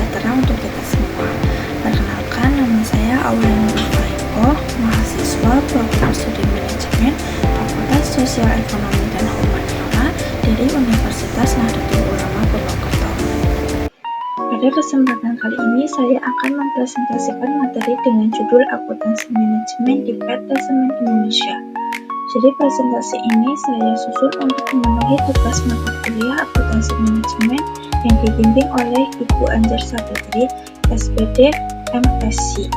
sejahtera untuk kita semua. Perkenalkan, nama saya Aulia Nurfaiko, mahasiswa Program Studi Manajemen Fakultas Sosial Ekonomi dan Humaniora dari Universitas Nahdlatul Ulama Purwokerto. Pada kesempatan kali ini, saya akan mempresentasikan materi dengan judul Akuntansi Manajemen di PT Semen Indonesia. Jadi presentasi ini saya susun untuk memenuhi tugas mata kuliah Akuntansi Manajemen yang dibimbing oleh Ibu Anjar Savitri, SPD, MSc.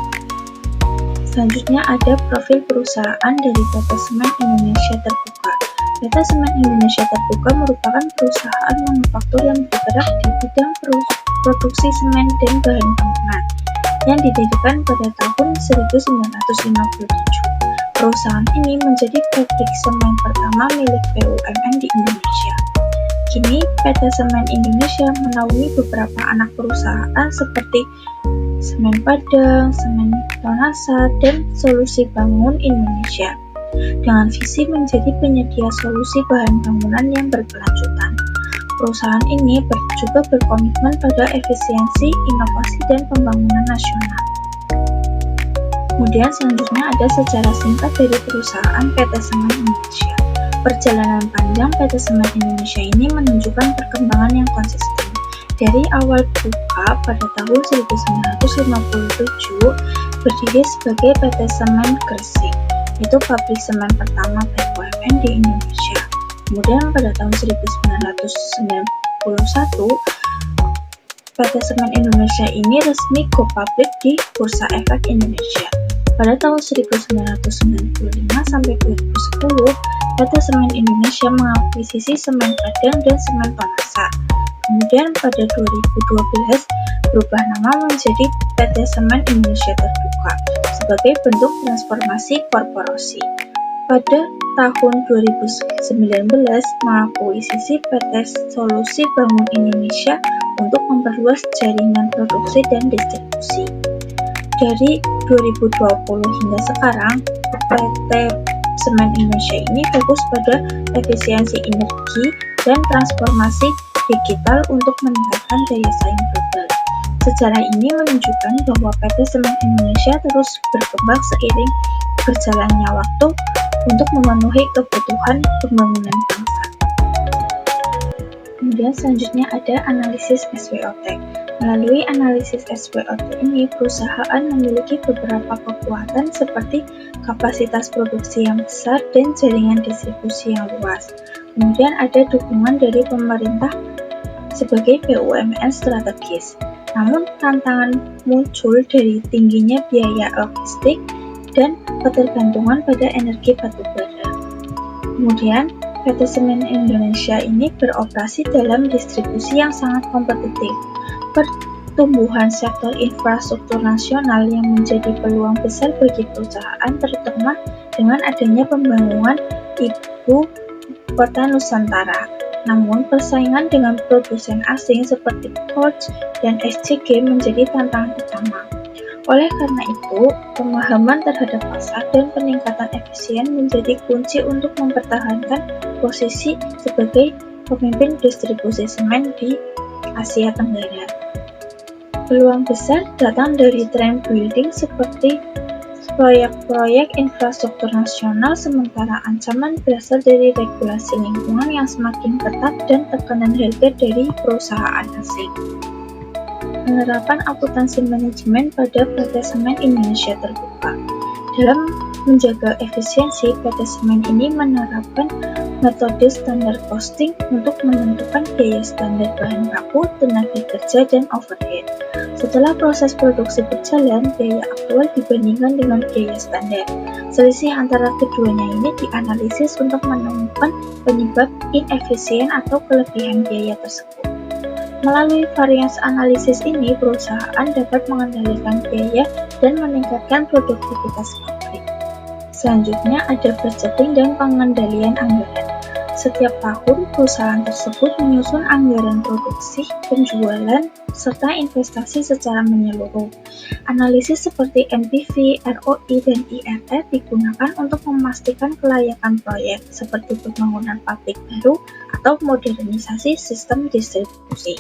Selanjutnya ada profil perusahaan dari PT Semen Indonesia Terbuka. PT Semen Indonesia Terbuka merupakan perusahaan manufaktur yang bergerak di bidang produksi semen dan bahan bangunan yang didirikan pada tahun 1957. Perusahaan ini menjadi pabrik semen pertama milik BUMN di Indonesia. Kini, PT Semen Indonesia menaungi beberapa anak perusahaan seperti Semen Padang, Semen Tonasa, dan Solusi Bangun Indonesia, dengan visi menjadi penyedia solusi bahan bangunan yang berkelanjutan. Perusahaan ini juga berkomitmen pada efisiensi, inovasi, dan pembangunan nasional. Kemudian selanjutnya ada sejarah singkat dari perusahaan PT Semen Indonesia. Perjalanan panjang PT Semen Indonesia ini menunjukkan perkembangan yang konsisten. Dari awal buka pada tahun 1957 berdiri sebagai PT Semen Gresik, yaitu pabrik semen pertama BUMN di Indonesia. Kemudian pada tahun 1991 PT Semen Indonesia ini resmi go public di Bursa Efek Indonesia. Pada tahun 1995 sampai 2010, PT Semen Indonesia mengakuisisi Semen Padang dan Semen Tonasa. Kemudian pada 2012 berubah nama menjadi PT Semen Indonesia Terbuka sebagai bentuk transformasi korporasi. Pada tahun 2019 mengakuisisi PT Solusi Bangun Indonesia untuk memperluas jaringan produksi dan distribusi. Dari 2020 hingga sekarang, PT Semen Indonesia ini fokus pada efisiensi energi dan transformasi digital untuk meningkatkan daya saing global. Sejarah ini menunjukkan bahwa PT Semen Indonesia terus berkembang seiring berjalannya waktu untuk memenuhi kebutuhan pembangunan bangsa. Kemudian selanjutnya ada analisis SWOT. Melalui analisis SWOT ini, perusahaan memiliki beberapa kekuatan seperti kapasitas produksi yang besar dan jaringan distribusi yang luas. Kemudian ada dukungan dari pemerintah sebagai BUMN strategis. Namun tantangan muncul dari tingginya biaya logistik dan ketergantungan pada energi batubara. Kemudian PT Semen Indonesia ini beroperasi dalam distribusi yang sangat kompetitif. Pertumbuhan sektor infrastruktur nasional yang menjadi peluang besar bagi perusahaan terutama dengan adanya pembangunan Ibu Kota Nusantara. Namun, persaingan dengan produsen asing seperti Porsche dan SCG menjadi tantangan utama. Oleh karena itu, pemahaman terhadap pasar dan peningkatan efisien menjadi kunci untuk mempertahankan posisi sebagai pemimpin distribusi semen di Asia Tenggara. Peluang besar datang dari trend building seperti proyek-proyek infrastruktur nasional, sementara ancaman berasal dari regulasi lingkungan yang semakin ketat dan tekanan harga dari perusahaan asing. Penerapan akuntansi manajemen pada PT Semen Indonesia Terbuka. Dalam menjaga efisiensi, PT Semen ini menerapkan metode standar costing untuk menentukan biaya standar bahan baku, tenaga kerja, dan overhead. Setelah proses produksi berjalan, biaya aktual dibandingkan dengan biaya standar. Selisih antara keduanya ini dianalisis untuk menemukan penyebab inefisien atau kelebihan biaya tersebut. Melalui varians analisis ini, perusahaan dapat mengendalikan biaya dan meningkatkan produktivitas pabrik. Selanjutnya ada budgeting dan pengendalian anggaran. Setiap tahun, perusahaan tersebut menyusun anggaran produksi, penjualan, serta investasi secara menyeluruh. Analisis seperti NPV, ROI, dan IRR digunakan untuk memastikan kelayakan proyek, seperti pembangunan pabrik baru atau modernisasi sistem distribusi.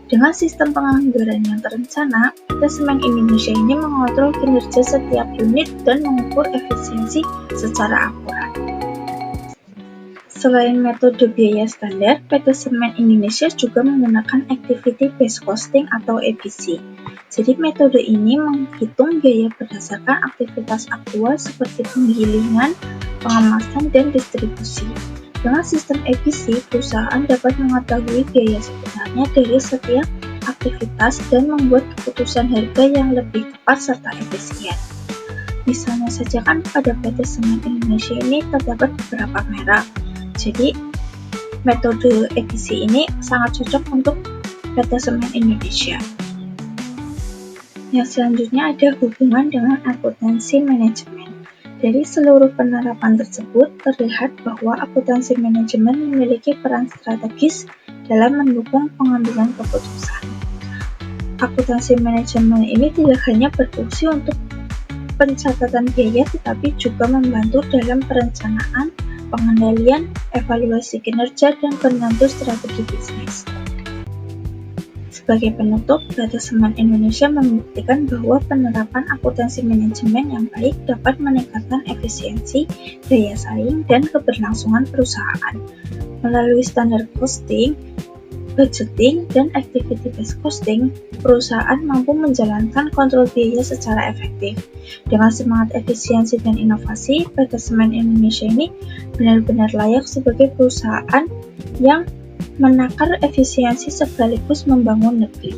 Dengan sistem penganggaran yang terencana, PT Semen Indonesia ini mengontrol kinerja setiap unit dan mengukur efisiensi secara akurat. Selain metode biaya standar, PT Semen Indonesia juga menggunakan Activity Based Costing atau ABC. Jadi metode ini menghitung biaya berdasarkan aktivitas aktual seperti penggilingan, pengemasan, dan distribusi. Dengan sistem ABC, perusahaan dapat mengetahui biaya sebenarnya dari setiap aktivitas dan membuat keputusan harga yang lebih tepat serta efisien. Misalnya saja kan pada PT Semen Indonesia ini terdapat beberapa merek. Jadi metode ABC ini sangat cocok untuk PT Semen Indonesia. Yang selanjutnya ada hubungan dengan akuntansi manajemen. Dari seluruh penerapan tersebut, terlihat bahwa akuntansi manajemen memiliki peran strategis dalam mendukung pengambilan keputusan. Akuntansi manajemen ini tidak hanya berfungsi untuk pencatatan biaya, tetapi juga membantu dalam perencanaan, pengendalian, evaluasi kinerja, dan penentu strategi bisnis. Sebagai penutup, PT Semen Indonesia membuktikan bahwa penerapan akuntansi manajemen yang baik dapat meningkatkan efisiensi, daya saing, dan keberlangsungan perusahaan. Melalui standar costing, budgeting, dan activity-based costing, perusahaan mampu menjalankan kontrol biaya secara efektif. Dengan semangat efisiensi dan inovasi, PT Semen Indonesia ini benar-benar layak sebagai perusahaan yang menakar efisiensi sekaligus membangun negeri.